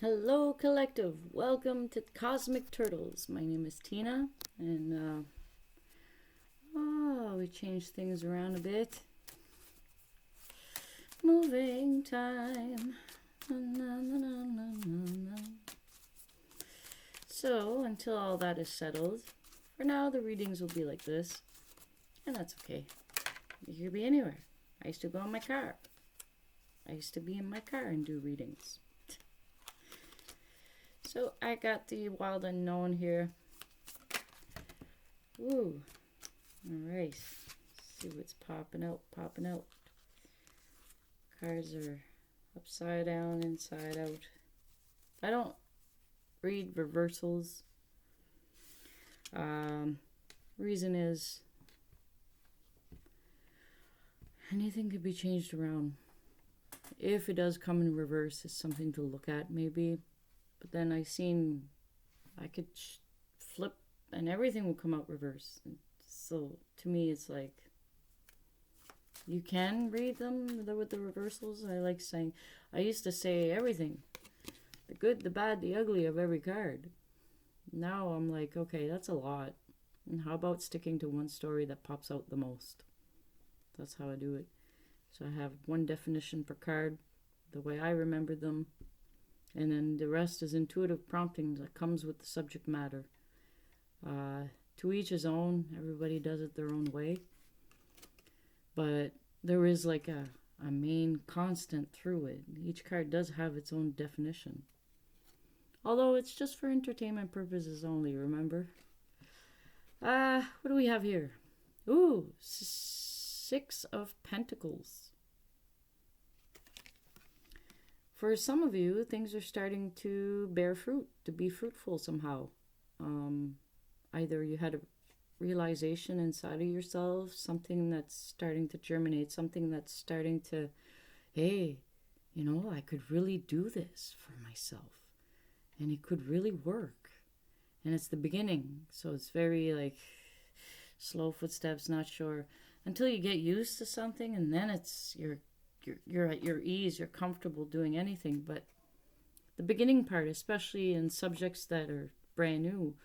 Hello, collective. Welcome to Cosmic Turtles. My name is Tina, and we changed things around a bit. Moving time. Na, na, na, na, na, na. So, until all that is settled, for now the readings will be like this, and that's okay. You could be anywhere. I used to go in my car. I used to be in my car and do readings. So I got the Wild Unknown here. Ooh. Alright. See what's popping out. Cards are upside down, inside out. I don't read reversals. Reason is anything could be changed around. If it does come in reverse, it's something to look at maybe. But then I could flip and everything will come out reverse. So to me, it's like, you can read them with the reversals. I used to say everything. The good, the bad, the ugly of every card. Now I'm like, okay, that's a lot. And how about sticking to one story that pops out the most? That's how I do it. So I have one definition per card, the way I remember them. And then the rest is intuitive prompting that comes with the subject matter. To each his own. Everybody does it their own way. But there is like a main constant through it. Each card does have its own definition. Although it's just for entertainment purposes only, remember? What do we have here? Ooh, Six of Pentacles. For some of you, things are starting to bear fruit, to be fruitful somehow. Either you had a realization inside of yourself, something that's starting to germinate, something that's starting to, hey, I could really do this for myself. And it could really work. And it's the beginning. So it's very like slow footsteps, not sure. Until you get used to something, and then it's you're at your ease, you're comfortable doing anything. But the beginning part, especially in subjects that are brand new,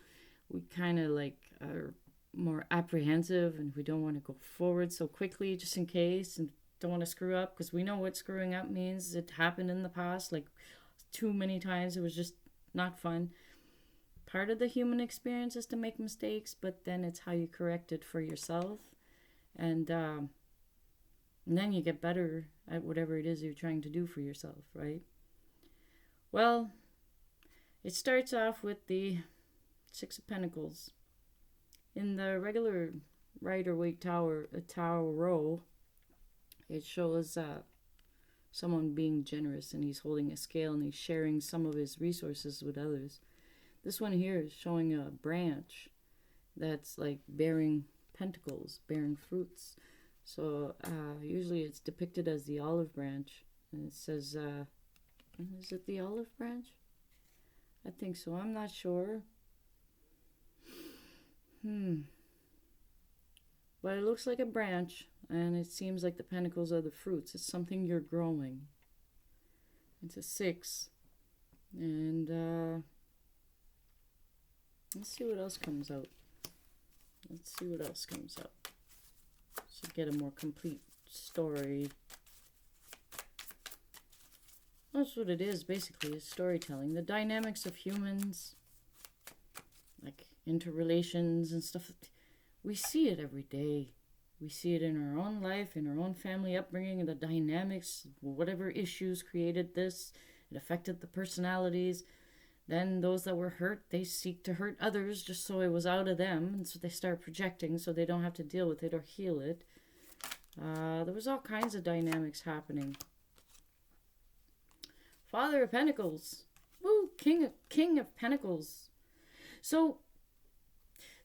we kind of like are more apprehensive and we don't want to go forward so quickly just in case, and don't want to screw up because we know what screwing up means. It happened in the past like too many times. It was just not fun. Part of the human experience is to make mistakes, but then it's how you correct it for yourself. And then you get better at whatever it is you're trying to do for yourself, right? Well, it starts off with the Six of Pentacles. In the regular Rider-Waite Tarot, it shows someone being generous, and he's holding a scale and he's sharing some of his resources with others. This one here is showing a branch that's like bearing pentacles, bearing fruits. So usually it's depicted as the olive branch. And it says, is it the olive branch? I think so. I'm not sure. But it looks like a branch, and it seems like the pentacles are the fruits. It's something you're growing. It's a 6. And let's see what else comes out. So get a more complete story. That's what it is, basically, is storytelling. The dynamics of humans, like interrelations and stuff. We see it every day. We see it in our own life, in our own family upbringing, and the dynamics, whatever issues created this, it affected the personalities. Then those that were hurt, they seek to hurt others just so it was out of them. And so they start projecting so they don't have to deal with it or heal it. There was all kinds of dynamics happening. Father of Pentacles. Woo, King of Pentacles. So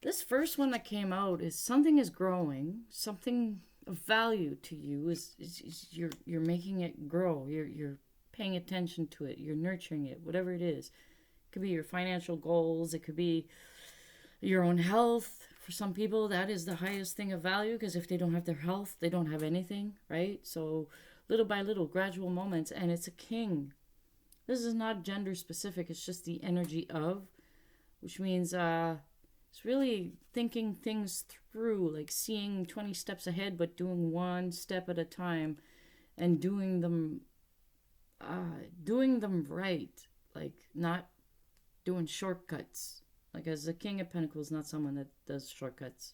this first one that came out is something is growing. Something of value to you is you're making it grow. You're paying attention to it. You're nurturing it, whatever it is. It could be your financial goals. It could be your own health. For some people, that is the highest thing of value, because if they don't have their health, they don't have anything, right? So little by little, gradual moments, and it's a king. This is not gender specific, it's just the energy of, which means it's really thinking things through, like seeing 20 steps ahead, but doing one step at a time and doing them right, like not doing shortcuts. Like, as the King of Pentacles, not someone that does shortcuts.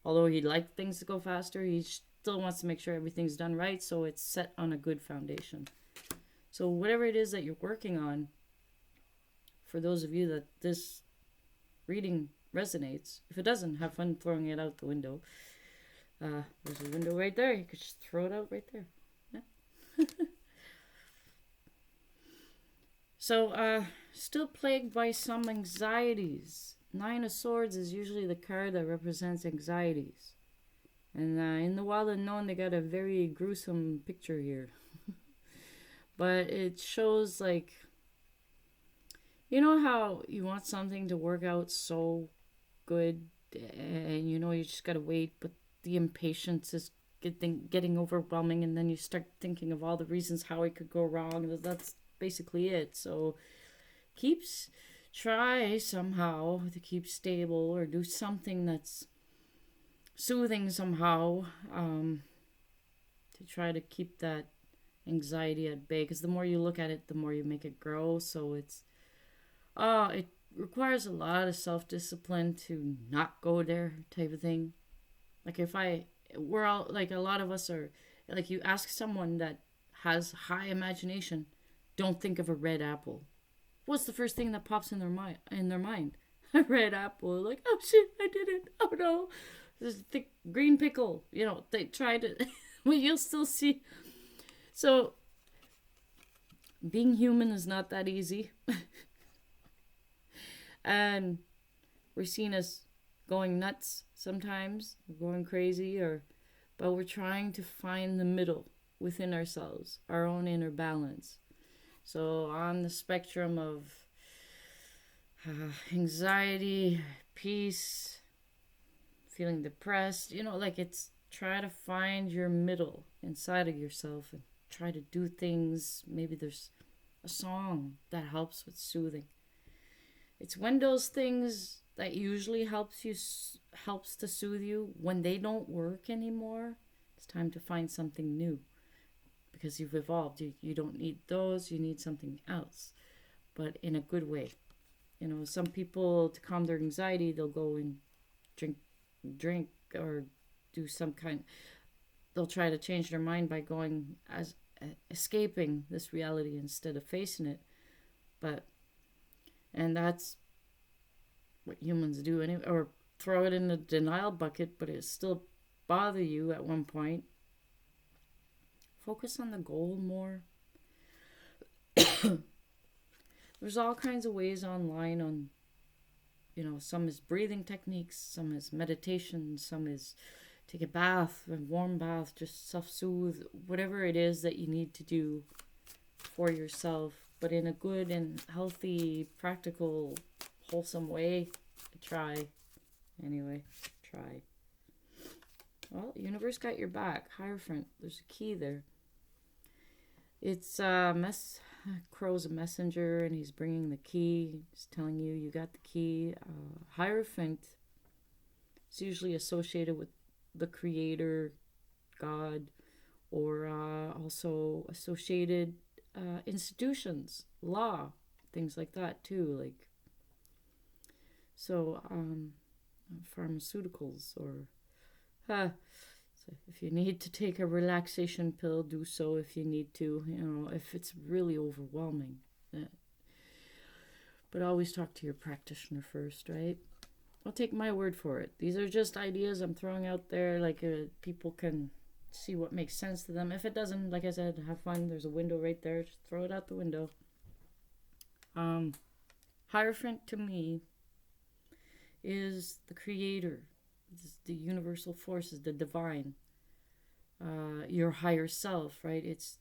Although he'd like things to go faster, he still wants to make sure everything's done right, so it's set on a good foundation. So whatever it is that you're working on, for those of you that this reading resonates, if it doesn't, have fun throwing it out the window. There's a window right there. You could just throw it out right there. Yeah. So, still plagued by some anxieties. Nine of Swords is usually the card that represents anxieties. And in the Wild Unknown, they got a very gruesome picture here. But it shows, like, you know how you want something to work out so good, and you know you just gotta wait, but the impatience is getting overwhelming, and then you start thinking of all the reasons how it could go wrong. That's basically it. So try somehow to keep stable, or do something that's soothing somehow, to try to keep that anxiety at bay, because the more you look at it, the more you make it grow. So it requires a lot of self-discipline to not go there, type of thing. Like, we're all, like, a lot of us are, like, you ask someone that has high imagination, don't think of a red apple. What's the first thing that pops in their mind? A red apple. Like, oh shit, I did it. Oh no. There's a thick green pickle. You know, they tried it. But you'll still see. So, being human is not that easy. And we're seen as going nuts sometimes, going crazy, but we're trying to find the middle within ourselves, our own inner balance. So on the spectrum of anxiety, peace, feeling depressed, you know, like, it's try to find your middle inside of yourself and try to do things. Maybe there's a song that helps with soothing. It's when those things that usually helps to soothe you, when they don't work anymore, it's time to find something new. Because you've evolved. You don't need those, you need something else. But in a good way. You know, some people, to calm their anxiety, they'll go and drink or do some kind. They'll try to change their mind by going as escaping this reality instead of facing it. And that's what humans do anyway, or throw it in the denial bucket, but it still bother you at one point. Focus on the goal more. There's all kinds of ways online on, you know, some is breathing techniques, some is meditation, some is take a bath, a warm bath, just self-soothe, whatever it is that you need to do for yourself, but in a good and healthy, practical, wholesome way. Try. Well, universe got your back. Hierophant, there's a key there. It's Crow's a messenger, and he's bringing the key. He's telling you got the key. Hierophant is usually associated with the creator, God, or also associated institutions, law, things like that too. Like, so pharmaceuticals, or so if you need to take a relaxation pill, do so if you need to, you know, if it's really overwhelming. But always talk to your practitioner first, right? I'll take my word for it. These are just ideas I'm throwing out there, like, people can see what makes sense to them. If it doesn't, like I said, have fun. There's a window right there. Just throw it out the window. Hierophant to me is the creator. It's the universal forces, the divine. Your higher self, right? It's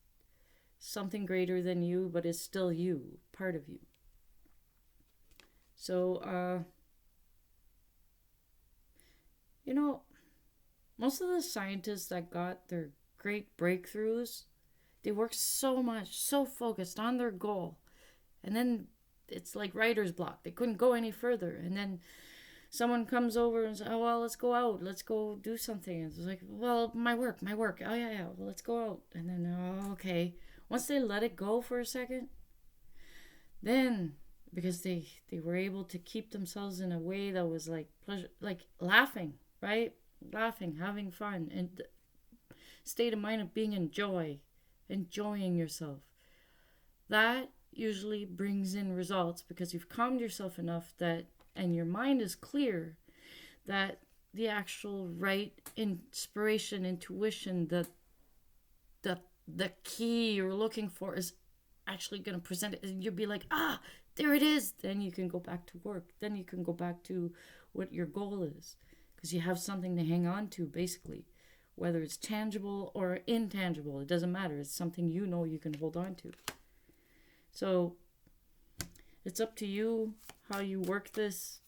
something greater than you, but it's still you, part of you. So, you know, most of the scientists that got their great breakthroughs, they work so much, so focused on their goal, And then it's like writer's block. They couldn't go any further. And then someone comes over and says, oh, well, let's go out. Let's go do something. And it's like, well, my work. Oh, yeah. Well, let's go out. And then, oh, okay. Once they let it go for a second, then because they were able to keep themselves in a way that was like pleasure, like laughing, right? Laughing, having fun, and state of mind of being in joy, enjoying yourself. That usually brings in results because you've calmed yourself enough that, and your mind is clear, that the actual right inspiration, intuition, the key you're looking for is actually going to present it, and you'll be like, there it is. Then you can go back to work. Then you can go back to what your goal is, because you have something to hang on to, basically, whether it's tangible or intangible. It doesn't matter. It's something you know you can hold on to. So it's up to you how you work this,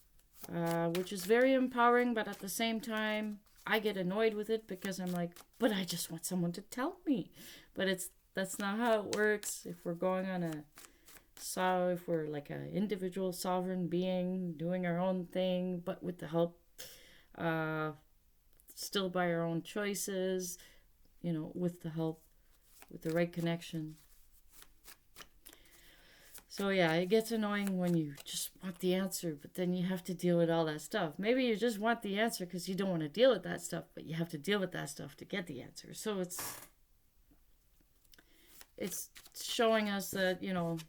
which is very empowering, but at the same time, I get annoyed with it because I'm like, but I just want someone to tell me. But that's not how it works. If we're going on if we're like an individual sovereign being doing our own thing, but with the help, still by our own choices, with the help, with the right connection. So yeah, it gets annoying when you just want the answer, but then you have to deal with all that stuff. Maybe you just want the answer because you don't want to deal with that stuff, but you have to deal with that stuff to get the answer. So it's showing us that,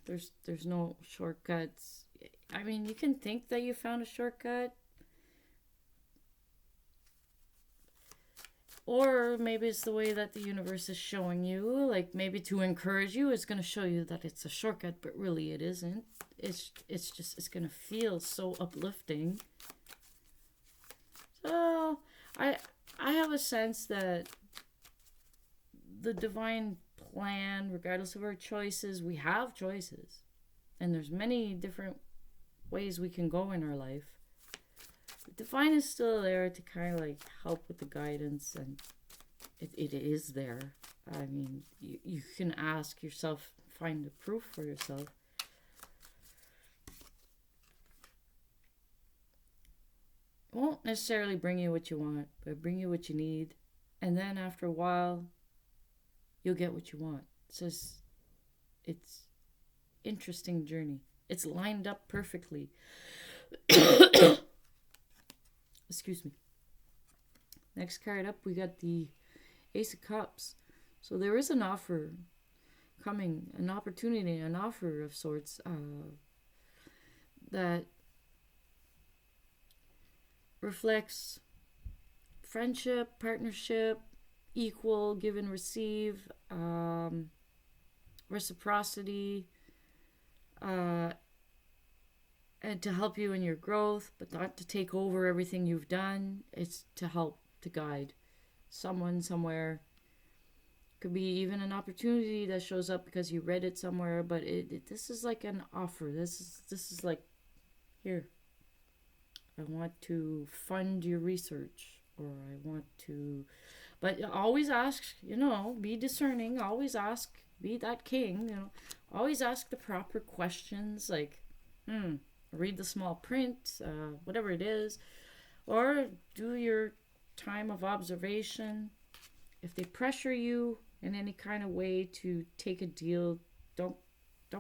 there's no shortcuts. I mean, you can think that you found a shortcut, or maybe it's the way that the universe is showing you, like maybe to encourage you, it's going to show you that it's a shortcut, but really it isn't. It's going to feel so uplifting. So I have a sense that the divine plan, regardless of our choices, we have choices. And there's many different ways we can go in our life. Divine is still there to kind of like help with the guidance, and it is there. I mean, you can ask yourself, find the proof for yourself. It won't necessarily bring you what you want, but bring you what you need, and then after a while, you'll get what you want. It's interesting journey. It's lined up perfectly. Excuse me. Next card up, we got the Ace of Cups. So there is an offer coming, an opportunity, an offer of sorts that reflects friendship, partnership, equal, give and receive, reciprocity, and to help you in your growth, but not to take over everything you've done. It's to help, to guide someone somewhere. Could be even an opportunity that shows up because you read it somewhere, but this is like an offer. This is like, here, I want to fund your research, or I want to, but always ask, be discerning, always ask, be that king, always ask the proper questions, like, read the small print, whatever it is, or do your time of observation. If they pressure you in any kind of way to take a deal, don't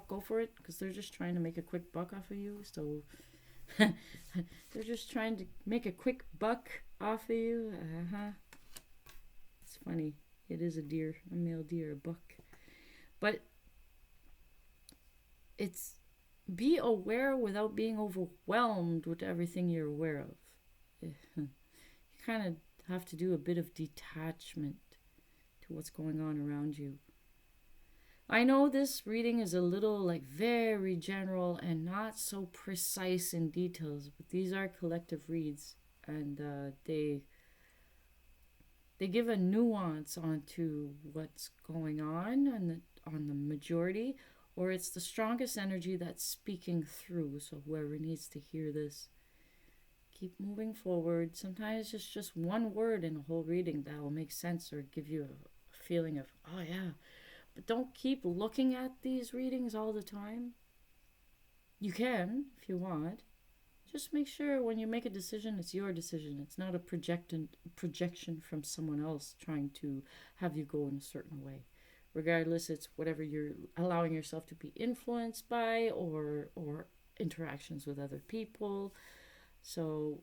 go for it, because they're just trying to make a quick buck off of you. So they're just trying to make a quick buck off of you. It's funny. It is a deer, a male deer, a buck. But it's be aware without being overwhelmed with everything you're aware of. You kind of have to do a bit of detachment to what's going on around you. I know this reading is a little like very general and not so precise in details, but these are collective reads, and they give a nuance onto what's going on the majority, or it's the strongest energy that's speaking through. So whoever needs to hear this, keep moving forward. Sometimes it's just one word in a whole reading that will make sense or give you a feeling of, oh yeah. But don't keep looking at these readings all the time. You can if you want. Just make sure when you make a decision, it's your decision. It's not a projection from someone else trying to have you go in a certain way. Regardless, it's whatever you're allowing yourself to be influenced by, or interactions with other people. So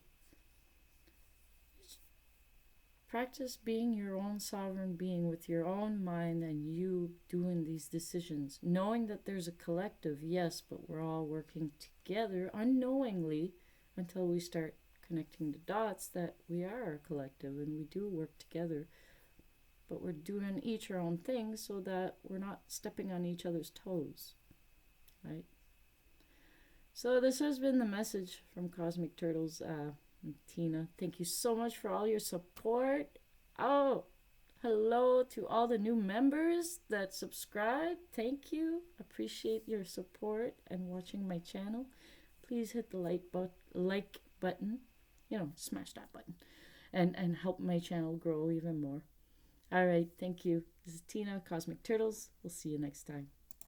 practice being your own sovereign being with your own mind and you doing these decisions, knowing that there's a collective, yes, but we're all working together unknowingly until we start connecting the dots that we are a collective and we do work together. But we're doing each our own thing so that we're not stepping on each other's toes, right? So this has been the message from Cosmic Turtles. Tina, thank you so much for all your support. Oh, hello to all the new members that subscribe. Thank you. Appreciate your support and watching my channel. Please hit the like button. Smash that button and help my channel grow even more. All right, thank you. This is Tina, Cosmic Turtles. We'll see you next time.